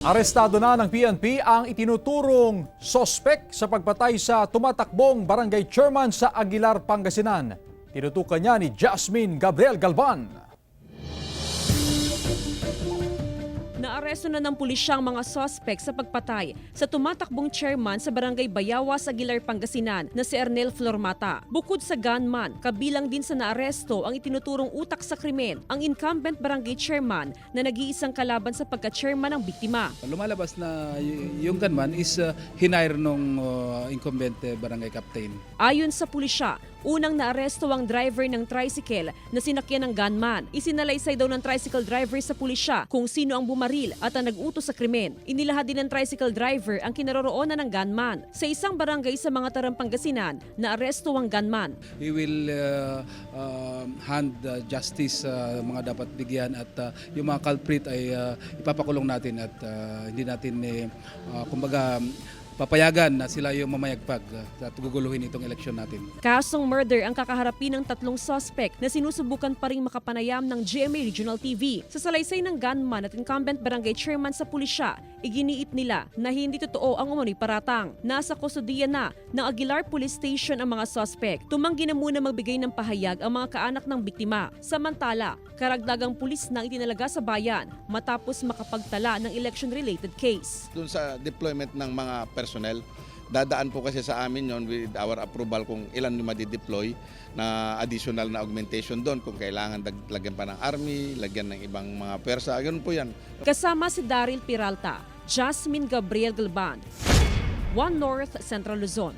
Arestado na ng PNP ang itinuturong sospek sa pagpatay sa tumatakbong barangay chairman sa Aguilar, Pangasinan. Tinutukan niya ni Jasmine Gabriel Galvan. Naaresto na ng pulisya ang mga suspect sa pagpatay sa tumatakbong chairman sa barangay Bayawas, Aguilar, Pangasinan na si Ernel Flormata. Bukod sa gunman, kabilang din sa naaresto ang itinuturong utak sa krimen, ang incumbent barangay chairman na nag-iisang kalaban sa pagka-chairman ng biktima. Lumalabas na yung gunman is hinire nung incumbent barangay captain. Ayon sa pulisya, unang naaresto ang driver ng tricycle na sinakyan ng gunman. Isinalaysay daw ng tricycle driver sa pulisya kung sino ang bumaril at ang nag-utos sa krimen. Inilahad din ng tricycle driver ang kinaroroonan ng gunman. Sa isang barangay sa mga Tarang, Pangasinan, naaresto ang gunman. We will hand justice sa mga dapat bigyan at yung mga culprit ay ipapakulong natin at hindi natin kumbaga papayagan na sila yung mamayagpag at guguluhin itong eleksyon natin. Kasong murder ang kakaharapin ng tatlong suspect na sinusubukan pa ring makapanayam ng GMA Regional TV. Sa salaysay ng gunman at incumbent barangay chairman sa pulisya, iginiit nila na hindi totoo ang umano'y paratang. Nasa kustodiya na ng Aguilar Police Station ang mga suspect. Tumanggi na muna magbigay ng pahayag ang mga kaanak ng biktima. Samantala, karagdagang pulis na itinalaga sa bayan matapos makapagtala ng election-related case. Doon sa deployment ng mga personnel, dadaan po kasi sa amin yon with our approval kung ilan yung madi-deploy na additional na augmentation doon. Kung kailangan lagyan pa ng army, lagyan ng ibang mga persa, yun po yan. Kasama si Daryl Peralta, Jasmine Gabriel Galvan, One North Central Luzon.